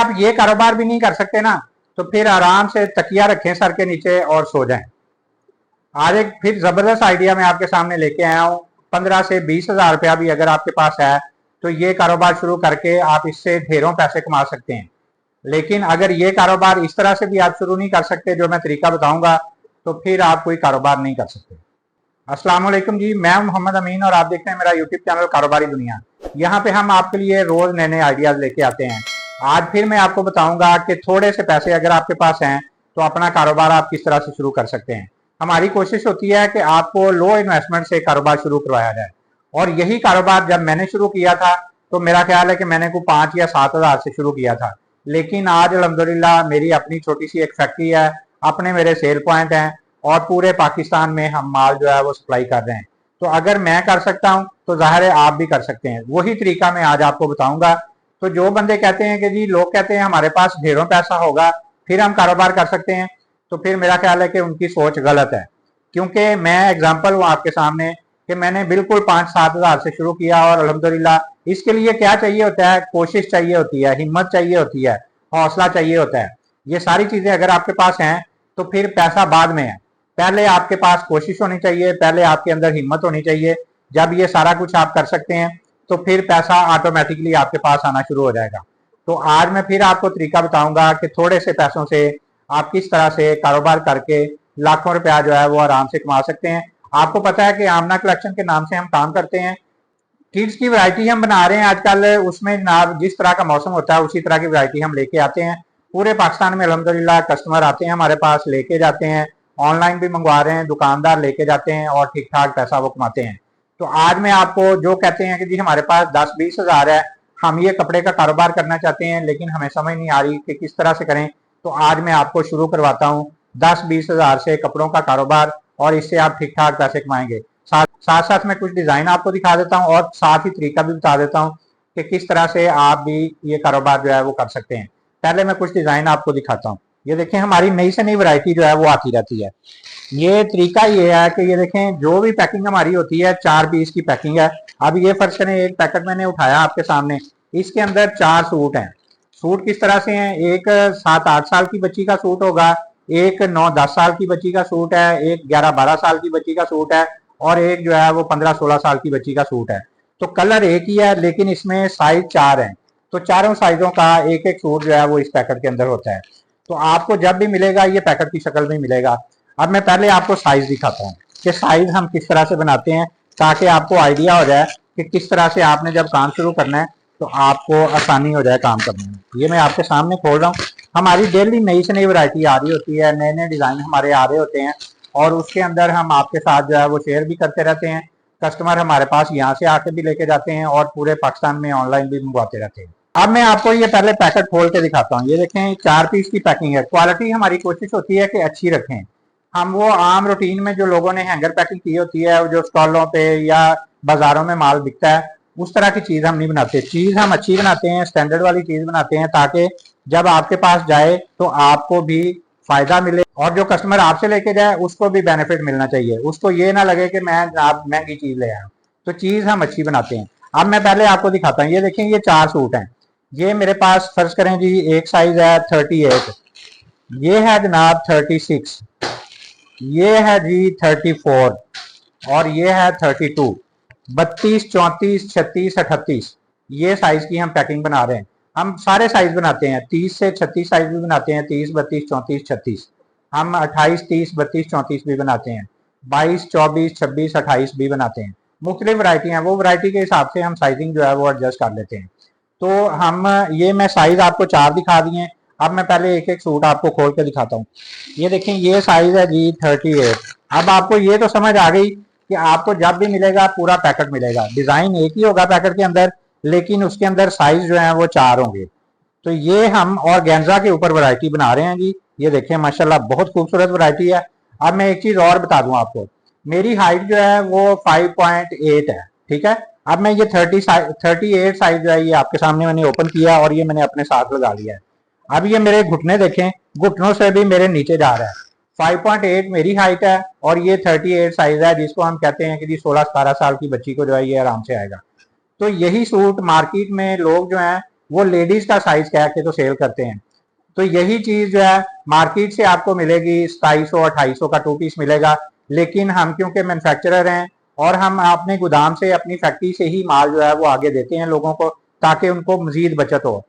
आप ये कारोबार भी नहीं कर सकते ना, तो फिर आराम से तकिया रखें सर के नीचे और सो जाएं। आज एक फिर जबरदस्त आइडिया मैं आपके सामने लेके आया हूँ। 15 से 20 हजार रुपया भी अगर आपके पास है तो ये कारोबार शुरू करके आप इससे ढेरों पैसे कमा सकते हैं। लेकिन अगर ये कारोबार इस तरह से भी आप शुरू नहीं कर सकते जो मैं तरीका बताऊंगा, तो फिर आप कोई कारोबार नहीं कर सकते। अस्सलाम वालेकुम जी, मैं मोहम्मद अमीन और आप देखते हैं मेरा यूट्यूब चैनल कारोबारी दुनिया। यहाँ पे हम आपके लिए रोज नए नए आइडियाज लेके आते हैं। आज फिर मैं आपको बताऊंगा कि थोड़े से पैसे अगर आपके पास हैं तो अपना कारोबार आप किस तरह से शुरू कर सकते हैं। हमारी कोशिश होती है कि आपको लो इन्वेस्टमेंट से कारोबार शुरू करवाया जाए, और यही कारोबार जब मैंने शुरू किया था तो मेरा ख्याल है कि मैंने को 5 या 7 हजार से शुरू किया था। लेकिन आज अल्हम्दुलिल्लाह मेरी अपनी छोटी सी एक फैक्ट्री है, अपने मेरे सेल पॉइंट हैं, और पूरे पाकिस्तान में हम माल जो है वो सप्लाई कर रहे हैं। तो अगर मैं कर सकता हूं तो जाहिर है आप भी कर सकते हैं। वही तरीका मैं आज आपको बताऊंगा। तो जो बंदे कहते हैं कि जी, लोग कहते हैं हमारे पास ढेरों पैसा होगा फिर हम कारोबार कर सकते हैं, तो फिर मेरा ख्याल है कि उनकी सोच गलत है। क्योंकि मैं एग्जाम्पल हूँ आपके सामने कि मैंने बिल्कुल 5-7 हजार से शुरू किया, और अल्हम्दुलिल्लाह इसके लिए क्या चाहिए होता है, कोशिश चाहिए होती है, हिम्मत चाहिए होती है, हौसला चाहिए होता है। ये सारी चीजें अगर आपके पास हैं तो फिर पैसा बाद में है। पहले आपके पास कोशिश होनी चाहिए, पहले आपके अंदर हिम्मत होनी चाहिए। जब ये सारा कुछ आप कर सकते हैं तो फिर पैसा ऑटोमेटिकली आपके पास आना शुरू हो जाएगा। तो आज मैं फिर आपको तरीका बताऊंगा कि थोड़े से पैसों से आप किस तरह से कारोबार करके लाखों रुपया जो है वो आराम से कमा सकते हैं। आपको पता है कि आमना कलेक्शन के नाम से हम काम करते हैं। किड्स की वैरायटी हम बना रहे हैं आजकल, उसमें जनाब जिस तरह का मौसम होता है उसी तरह की वैरायटी हम लेके आते हैं। पूरे पाकिस्तान में अल्हम्दुलिल्लाह कस्टमर आते हैं हमारे पास, लेके जाते हैं, ऑनलाइन भी मंगवा रहे हैं, दुकानदार लेके जाते हैं और ठीक ठाक पैसा वो कमाते हैं। तो आज मैं आपको जो कहते हैं कि जी हमारे पास 10-20 हजार है, हम ये कपड़े का कारोबार करना चाहते हैं लेकिन हमें समझ नहीं आ रही कि किस तरह से करें, तो आज मैं आपको शुरू करवाता हूँ 10-20 हजार से कपड़ों का कारोबार, और इससे आप ठीक ठाक पैसे कमाएंगे। साथ साथ मैं कुछ डिजाइन आपको दिखा देता हूँ और साथ ही तरीका भी बता देता हूँ कि किस तरह से आप भी ये कारोबार जो है वो कर सकते हैं। पहले मैं कुछ डिजाइन आपको दिखाता हूँ। ये देखें, हमारी नई से नई वैरायटी जो है वो आती रहती है। ये तरीका ये है कि ये देखें, जो भी पैकिंग हमारी होती है 4 पीस की पैकिंग है। अब ये फर्ज करें, एक पैकेट मैंने उठाया आपके सामने, इसके अंदर 4 सूट हैं। सूट किस तरह से हैं, एक 7-8 साल की बच्ची का सूट होगा, एक 9-10 साल की बच्ची का सूट है, एक 11-12 साल की बच्ची का सूट है, और एक जो है वो 15-16 साल की बच्ची का सूट है। तो कलर एक ही है लेकिन इसमें साइज 4 हैं। तो चारों साइजों का एक एक सूट जो है वो इस पैकेट के अंदर होता है। तो आपको जब भी मिलेगा ये पैकेट की शक्ल में मिलेगा। अब मैं पहले आपको साइज दिखाता हूँ कि साइज हम किस तरह से बनाते हैं, ताकि आपको आइडिया हो जाए कि किस तरह से आपने जब काम शुरू करना है तो आपको आसानी हो जाए काम करने में। ये मैं आपके सामने खोल रहा हूँ। हमारी डेली नई से नई वैरायटी आ रही होती है, नए नए डिजाइन हमारे आ रहे होते हैं, और उसके अंदर हम आपके साथ जो है वो शेयर भी करते रहते हैं। कस्टमर हमारे पास यहाँ से आके भी लेके जाते हैं और पूरे पाकिस्तान में ऑनलाइन भी मंगवाते रहते हैं। अब मैं आपको ये पहले पैकेट खोल के दिखाता हूँ। ये देखें, 4 पीस की पैकिंग है। क्वालिटी हमारी कोशिश होती है कि अच्छी रखें। हम वो आम रूटीन में जो लोगों ने हैंगर पैकिंग की होती है, जो स्टॉलों पे या बाजारों में माल बिकता है, उस तरह की चीज हम नहीं बनाते। चीज हम अच्छी बनाते हैं, स्टैंडर्ड वाली चीज बनाते हैं, ताकि जब आपके पास जाए तो आपको भी फायदा मिले और जो कस्टमर आपसे लेके जाए उसको भी बेनिफिट मिलना चाहिए। उसको ये ना लगे कि मैं आप महंगी चीज ले आया। तो चीज हम अच्छी बनाते हैं। अब मैं पहले आपको दिखाता हूँ। ये देखें, ये 4 सूट हैं। ये मेरे पास फर्ज करें जी एक साइज है 38, ये है जनाब 36, ये है जी 34, और ये है 32। 32, 34, 36, 38 ये साइज की हम पैकिंग बना रहे हैं। हम सारे साइज बनाते हैं, 30 से 36 साइज भी बनाते हैं, 30, 32, 34, 36। हम 28, 30, 32, 34 भी बनाते हैं, 22, 24, 26, 28 भी बनाते हैं। मुख्तलिफ वैरायटी हैं, वो वैरायटी के हिसाब से हम साइजिंग जो है वो एडजस्ट कर लेते हैं। तो हम ये मैं साइज आपको 4 दिखा दिए। अब मैं पहले एक एक सूट आपको खोल के दिखाता हूँ। ये देखें, ये साइज है जी 38। अब आपको ये तो समझ आ गई कि आपको जब भी मिलेगा पूरा पैकेट मिलेगा। डिजाइन एक ही होगा पैकेट के अंदर, लेकिन उसके अंदर साइज जो है वो 4 होंगे। तो ये हम ऑर्गेन्जा के ऊपर वैरायटी बना रहे हैं जी। ये देखें, माशाल्लाह बहुत खूबसूरत वैरायटी है। अब मैं एक चीज और बता दूं आपको, मेरी हाइट जो है वो 5.8 है, ठीक है। अब मैं ये 38 साइज जो है ये आपके सामने मैंने ओपन किया और ये मैंने अपने साथ लगा लिया है। अब ये मेरे घुटने देखें, घुटनों से भी मेरे नीचे जा रहा है। 5.8 मेरी हाइट है और ये 38 साइज है, जिसको हम कहते हैं कि जी 16-17 साल की बच्ची को जो है ये आराम से आएगा। तो यही सूट मार्केट में लोग जो हैं वो लेडीज का साइज कह के तो सेल करते हैं। तो यही चीज जो है मार्केट से आपको मिलेगी 2700-2800 का 2 पीस मिलेगा, लेकिन हम क्योंकि मैन्युफैक्चरर हैं और हम अपने गोदाम से अपनी फैक्ट्री से ही माल जो है वो आगे देते हैं लोगों को, ताकि उनको मजीद बचत हो।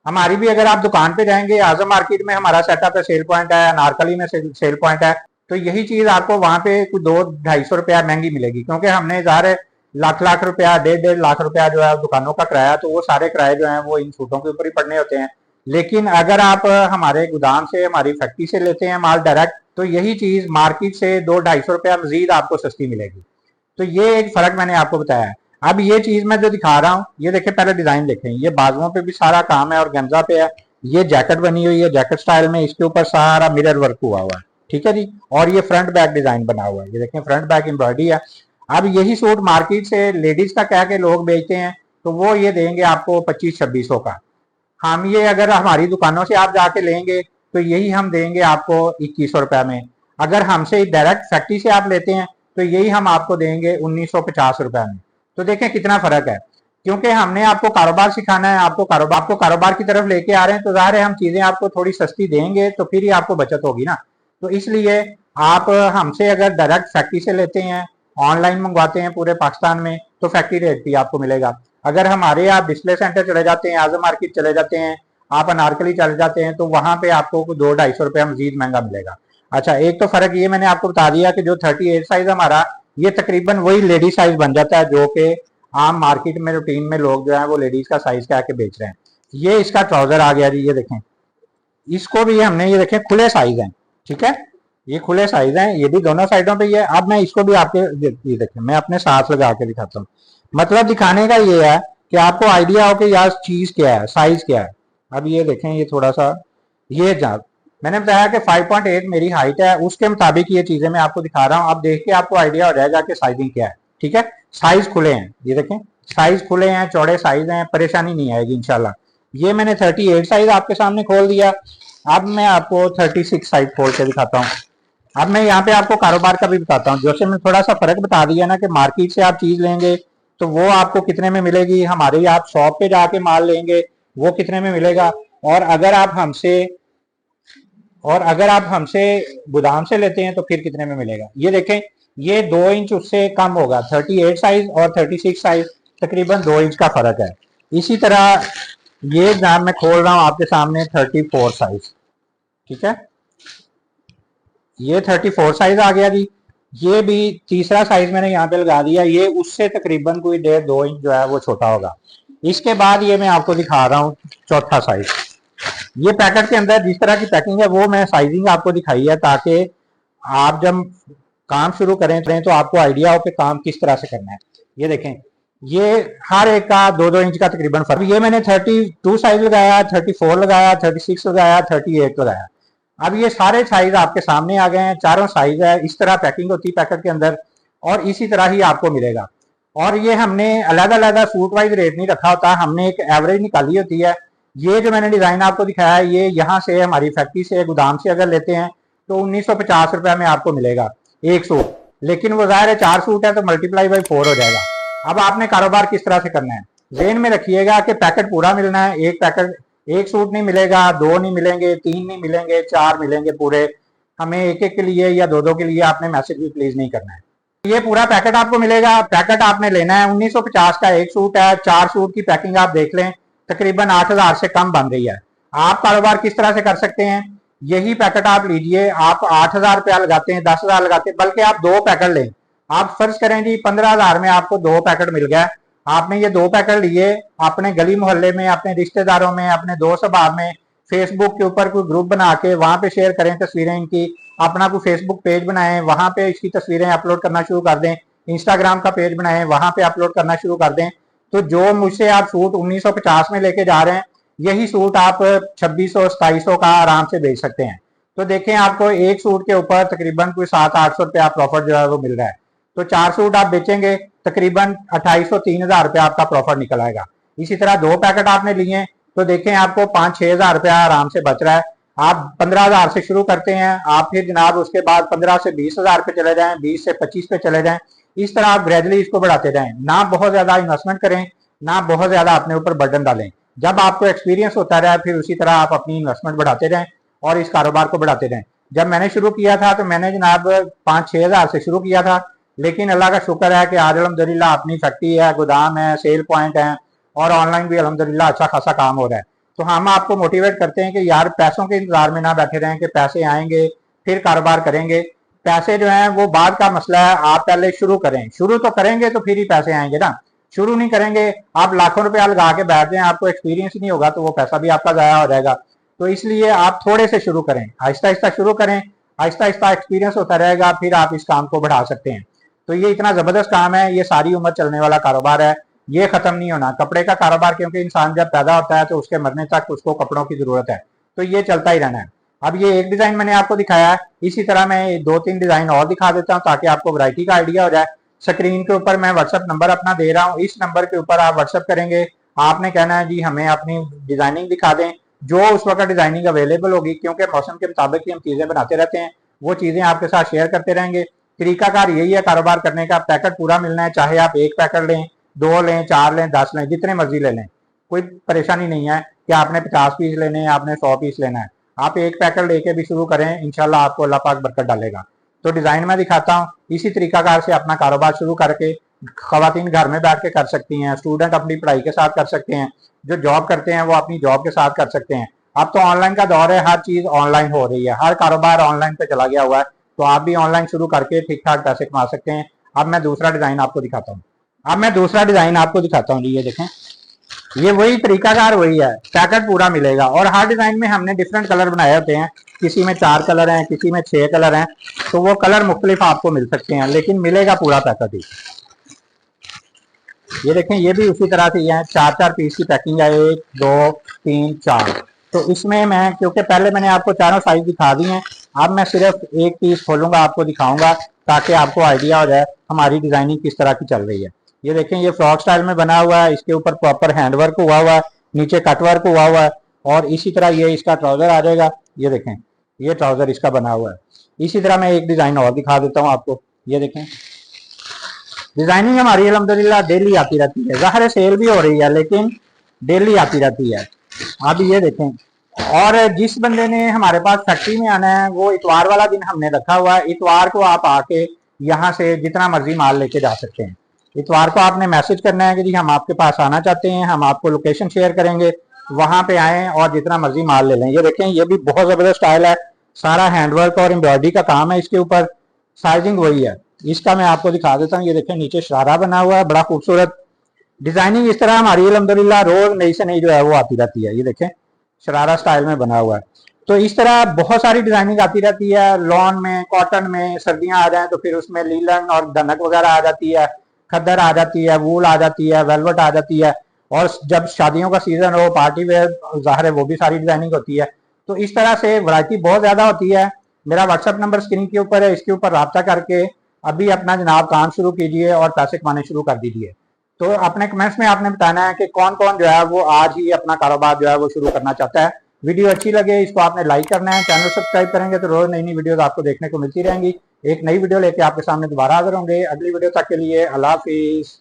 हमारी भी अगर आप दुकान पे जाएंगे, आजम मार्केट में हमारा सेटअप है, सेल पॉइंट है, अनारकली में सेल पॉइंट है, तो यही चीज आपको वहां पे कुछ 200-250 रुपया महंगी मिलेगी, क्योंकि हमने ज़ाहिर है लाख रुपया, 1.5 लाख रुपया जो है दुकानों का किराया, तो वो सारे किराए जो है वो इन सूटों के ऊपर ही पड़ने होते हैं। लेकिन अगर आप हमारे गोदाम से, हमारी फैक्ट्री से लेते हैं माल डायरेक्ट, तो यही चीज मार्केट से 200-250 रुपया मजीद आपको सस्ती मिलेगी। तो ये एक फर्क मैंने आपको बताया है। अब ये चीज मैं जो दिखा रहा हूँ, ये देखें, पहले डिजाइन देखें, ये बाजुओं पे भी सारा काम है और गंजा पे है। ये जैकेट बनी हुई है जैकेट स्टाइल में, इसके ऊपर सारा मिरर वर्क हुआ हुआ है, ठीक है जी। और ये फ्रंट बैक डिजाइन बना हुआ है, ये देखें फ्रंट बैक एम्ब्रॉयडरी है। अब यही सूट मार्केट से लेडीज का कह के लोग बेचते हैं, तो वो ये देंगे आपको 2500-2600 का। हम ये अगर हमारी दुकानों से आप जाके लेंगे तो यही हम देंगे आपको 2100 रुपया में। अगर हमसे डायरेक्ट फैक्ट्री से आप लेते हैं तो यही हम आपको देंगे 1950 रुपया में। तो देखें कितना फर्क है, क्योंकि हमने आपको कारोबार सिखाना है, आपको कारोबार की तरफ लेके आ रहे हैं, तो ज़ाहिर है हम चीजें आपको थोड़ी सस्ती देंगे तो फिर ही आपको बचत होगी ना। तो इसलिए आप हमसे अगर डायरेक्ट फैक्ट्री से लेते हैं, ऑनलाइन मंगवाते हैं पूरे पाकिस्तान में, तो फैक्ट्री रेट भी आपको मिलेगा। अगर हमारे आप डिस्प्ले सेंटर चले जाते हैं, आजम मार्केट चले जाते हैं, आप अनारकली चले जाते हैं, तो वहां पे आपको 200-250 रुपया मजीद महंगा मिलेगा। अच्छा, एक तो फर्क ये मैंने आपको बता दिया कि जो 38 साइज हमारा, ये तकरीबन वही लेडीज साइज बन जाता है, जो कि आम मार्केट में रूटीन में लोग जो है वो लेडीज का साइज कह के बेच रहे हैं। ये इसका ट्राउजर आ गया जी, ये देखें, इसको भी हमने, ये देखें खुले साइज हैं, ठीक है, ये खुले साइज हैं, ये भी दोनों साइडों पे ही है। अब मैं इसको भी आपके, ये देखें, मैं अपने साथ लगा के दिखाता हूँ। मतलब दिखाने का ये है कि आपको आइडिया हो कि यार चीज क्या है, साइज क्या है। अब ये देखें, ये थोड़ा सा, ये मैंने बताया कि 5.8 मेरी हाइट है, उसके मुताबिक ये चीजें मैं आपको दिखा रहा हूँ। आप देख के आपको आइडिया हो जाएगा कि साइजिंग क्या है, ठीक है। साइज खुले हैं, ये देखें, साइज खुले हैं, चौड़े साइज हैं, परेशानी नहीं आएगी इंशाल्लाह। ये मैंने 38 साइज आपके सामने खोल दिया। अब मैं आपको 36 साइज खोल के दिखाता हूँ। अब मैं यहाँ पे आपको कारोबार का भी बताता हूँ। जैसे मैं थोड़ा सा फर्क बता दिया ना कि मार्केट से आप चीज लेंगे तो वो आपको कितने में मिलेगी, हमारे आप शॉप पे जाके माल लेंगे वो कितने में मिलेगा, और अगर आप हमसे गोदाम से लेते हैं तो फिर कितने में मिलेगा। ये देखें, ये 2 इंच उससे कम होगा, 38 साइज और 36 साइज तकरीबन 2 इंच का फर्क है। इसी तरह ये जनाब मैं खोल रहा हूं आपके सामने 34 साइज, ठीक है, ये 34 साइज आ गया जी। ये भी तीसरा साइज मैंने यहाँ पे लगा दिया, ये उससे तकरीबन कोई 1.5-2 इंच जो है वो छोटा होगा। इसके बाद ये मैं आपको दिखा रहा हूँ चौथा साइज। ये पैकेट के अंदर जिस तरह की पैकिंग है वो मैं साइजिंग आपको दिखाई है, ताकि आप जब काम शुरू करें तो आपको आइडिया हो कि काम किस तरह से करना है। ये देखें, ये हर एक का 2-2 इंच का तकरीबन फर्क। ये मैंने 32 साइज लगाया, 34 लगाया, 36 लगाया, 38 लगाया। अब ये सारे साइज आपके सामने आ गए हैं, चारों साइज है। इस तरह पैकिंग होती है पैकेट के अंदर, और इसी तरह ही आपको मिलेगा। और ये हमने अलग अलग सूट वाइज रेट नहीं रखा होता, हमने एक एवरेज निकाली होती है। ये जो मैंने डिजाइन आपको दिखाया है, ये यहाँ से हमारी फैक्ट्री से, गोदाम से अगर लेते हैं तो 1950 रुपया में आपको मिलेगा एक सूट। लेकिन वो ज़ाहिर है 4 सूट है तो मल्टीप्लाई बाई 4 हो जाएगा। अब आपने कारोबार किस तरह से करना है, ज़हन में रखिएगा कि पैकेट पूरा मिलना है। एक पैकेट, एक सूट नहीं मिलेगा, 2 नहीं मिलेंगे, 3 नहीं मिलेंगे, 4 मिलेंगे पूरे। हमें एक एक के लिए या 2-2 के लिए आपने मैसेज भी प्लीज नहीं करना है। ये पूरा पैकेट आपको मिलेगा। पैकेट आपने लेना है, 1950 का एक सूट है। 4 सूट की पैकिंग आप देख लें, तकरीबन 8000 से कम बन रही है। आप कारोबार किस तरह से कर सकते हैं, यही पैकेट आप लीजिए। आप 8000 रुपया लगाते हैं, 10,000 लगाते हैं, बल्कि आप 2 पैकेट लें। आप फर्ज करें जी 15,000 में आपको 2 पैकेट मिल गया। आपने ये 2 पैकेट लिए, अपने गली मोहल्ले में, अपने रिश्तेदारों में, अपने दोस्त अहबाब में, फेसबुक के ऊपर कोई ग्रुप बना के वहां पे शेयर करें तस्वीरें इनकी। अपना कोई फेसबुक पेज बनाएं, वहां पे इसकी तस्वीरें अपलोड करना शुरू कर दें। इंस्टाग्राम का पेज बनाएं, वहां पे अपलोड करना शुरू कर दें। तो जो मुझसे आप सूट 1950 में लेके जा रहे हैं, यही सूट आप 2600-2700 का आराम से बेच सकते हैं। तो देखें, आपको एक सूट के ऊपर तकरीबन कोई 700-800 रुपया प्रॉफिट जो है वो मिल रहा है। तो 4 सूट आप बेचेंगे, तकरीबन 2800-3000 रुपया आपका प्रॉफिट निकल आएगा। इसी तरह 2 पैकेट आपने लिए तो देखें आपको 5-6 हजार रुपया आराम से बच रहा है। आप 15,000 से शुरू करते हैं, आप फिर जनाब उसके बाद 15 से 20,000 पे चले जाएं, 20 से 25 पे चले जाएं। इस तरह आप ग्रेजुअली इसको बढ़ाते जाएं। ना बहुत ज्यादा इन्वेस्टमेंट करें, ना बहुत ज्यादा अपने ऊपर बर्डन डालें। जब आपको एक्सपीरियंस होता रहा फिर उसी तरह आप अपनी इन्वेस्टमेंट बढ़ाते रहें और इस कारोबार को बढ़ाते रहें। जब मैंने शुरू किया था तो मैंने जनाब 5-6 हज़ार से शुरू किया था, लेकिन अल्लाह का शुक्र है कि आज अल्हम्दुलिल्लाह अपनी फैक्ट्री है, गोदाम है, सेल पॉइंट है और ऑनलाइन भी अल्हम्दुलिल्लाह अच्छा खासा काम हो रहा है। तो हम आपको मोटिवेट करते हैं कि यार पैसों के इंतजार में ना बैठे रहें कि पैसे आएंगे फिर कारोबार करेंगे। पैसे जो हैं वो बाद का मसला है, आप पहले शुरू करें। शुरू तो करेंगे तो फिर ही पैसे आएंगे ना, शुरू नहीं करेंगे, आप लाखों रुपया लगा के बैठ जाएं, आपको एक्सपीरियंस नहीं होगा तो वो पैसा भी आपका ज़ाया हो जाएगा। तो इसलिए आप थोड़े से शुरू करें, आहिस्ता आहिस्ता शुरू करें, आहिस्ता आहिस्ता एक्सपीरियंस होता रहेगा, फिर आप इस काम को बढ़ा सकते हैं। तो ये इतना ज़बरदस्त काम है, ये सारी उम्र चलने वाला कारोबार है, ये ख़त्म नहीं होना। कपड़े का कारोबार, क्योंकि इंसान जब पैदा होता है तो उसके मरने तक उसको कपड़ों की ज़रूरत है, तो ये चलता ही रहना है। अब ये एक डिज़ाइन मैंने आपको दिखाया है, इसी तरह मैं 2-3 डिज़ाइन और दिखा देता हूँ ताकि आपको वैरायटी का आइडिया हो जाए। स्क्रीन के ऊपर मैं व्हाट्सएप नंबर अपना दे रहा हूँ, इस नंबर के ऊपर आप व्हाट्सएप करेंगे, आपने कहना है जी हमें अपनी डिजाइनिंग दिखा दें, जो उस वक्त डिजाइनिंग अवेलेबल होगी, क्योंकि मौसम के मुताबिक ही हम चीजें बनाते रहते हैं, वो चीजें आपके साथ शेयर करते रहेंगे। तरीकाकार यही है कारोबार करने का, पैकेट पूरा मिलना है, चाहे आप 1 पैकेट लें, 2 लें, 4 लें, 10 लें, जितने मर्जी ले लें, कोई परेशानी नहीं है कि आपने 50 पीस लेने हैं, आपने 100 पीस लेना है। आप 1 पैकेट लेके भी शुरू करें, इंशाल्लाह आपको अल्लाह पाक बरकत डालेगा। तो डिजाइन में दिखाता हूँ, इसी तरीकाकार से अपना कारोबार शुरू करके खवातीन घर में बैठ के कर सकती हैं, स्टूडेंट अपनी पढ़ाई के साथ कर सकते हैं, जो जॉब करते हैं वो अपनी जॉब के साथ कर सकते हैं। अब तो ऑनलाइन का दौर है, हर चीज ऑनलाइन हो रही है, हर कारोबार ऑनलाइन पे चला गया हुआ है, तो आप भी ऑनलाइन शुरू करके ठीक ठाक पैसे कमा सकते हैं। अब मैं दूसरा डिजाइन आपको दिखाता हूँ, ये देखें, ये वही तरीकाकार वही है, पैकेट पूरा मिलेगा और हर डिजाइन में हमने डिफरेंट कलर बनाए होते हैं, किसी में 4 कलर हैं, किसी में 6 कलर हैं, तो वो कलर मुख्तलिफ आपको मिल सकते हैं, लेकिन मिलेगा पूरा पैकेट ही। ये देखें, ये भी उसी तरह से है, 4-4 पीस की पैकिंग है, 1 2 3 4। तो इसमें मैं, क्योंकि पहले मैंने आपको चारों साइज दिखा दी हैं, अब मैं सिर्फ एक पीस खोलूंगा, आपको दिखाऊंगा ताकि आपको आइडिया हो जाए हमारी डिजाइनिंग किस तरह की चल रही है। ये देखें, ये फ्रॉक स्टाइल में बना हुआ है, इसके ऊपर प्रॉपर हैंडवर्क हुआ हुआ है, नीचे कटवर्क हुआ हुआ है, और इसी तरह ये इसका ट्राउजर आ जाएगा। ये देखें, ये ट्राउजर इसका बना हुआ है। इसी तरह मैं एक डिजाइन और दिखा देता हूँ आपको। ये देखें, डिजाइनिंग हमारी अल्हम्दुलिल्लाह डेली आती रहती है, ज़ाहिर सेल भी हो रही है लेकिन डेली आती रहती है। अब ये देखें, और जिस बंदे ने हमारे पास फैक्ट्री में आना है वो इतवार वाला दिन हमने रखा हुआ है, इतवार को आप आके यहाँ से जितना मर्जी माल लेके जा सकते हैं। इतवार को आपने मैसेज करना है कि जी हम आपके पास आना चाहते हैं, हम आपको लोकेशन शेयर करेंगे, वहां पे आए और जितना मर्जी माल ले लें। ये देखें, ये भी बहुत जबरदस्त स्टाइल है, सारा हैंडवर्क और एम्ब्रॉयडरी का काम है इसके ऊपर, साइजिंग वही है। इसका मैं आपको दिखा देता हूँ। ये देखें, नीचे शरारा बना हुआ है, बड़ा खूबसूरत डिजाइनिंग। इस तरह हमारी अल्हम्दुलिल्लाह रोज नई से नई जो है वो आती रहती है। ये देखें, शरारा स्टाइल में बना हुआ है। तो इस तरह बहुत सारी डिजाइनिंग आती रहती है, लॉन में, कॉटन में, सर्दियां आ जाए तो फिर उसमें लीलन और धनक वगैरह आ जाती है, खद्दर आ जाती है, वूल आ जाती है, वेलवेट आ जाती है, और जब शादियों का सीजन हो, पार्टी वेयर ज़ाहिर है वो भी सारी डिजाइनिंग होती है। तो इस तरह से वैरायटी बहुत ज्यादा होती है। मेरा व्हाट्सएप नंबर स्क्रीन के ऊपर है, इसके ऊपर रब्ता करके अभी अपना जनाब काम शुरू कीजिए और पैसे कमाने शुरू कर दीजिए। तो अपने कमेंट्स में आपने बताना है कि कौन कौन जो है वो आज ही अपना कारोबार जो है वो शुरू करना चाहता है। वीडियो अच्छी लगे इसको आपने लाइक करना है, चैनल सब्सक्राइब करेंगे तो रोज नई नई वीडियोस आपको देखने को मिलती रहेंगी। एक नई वीडियो लेके आपके सामने दोबारा हाजिर होंगे। अगली वीडियो तक के लिए अल्लाह हाफिज।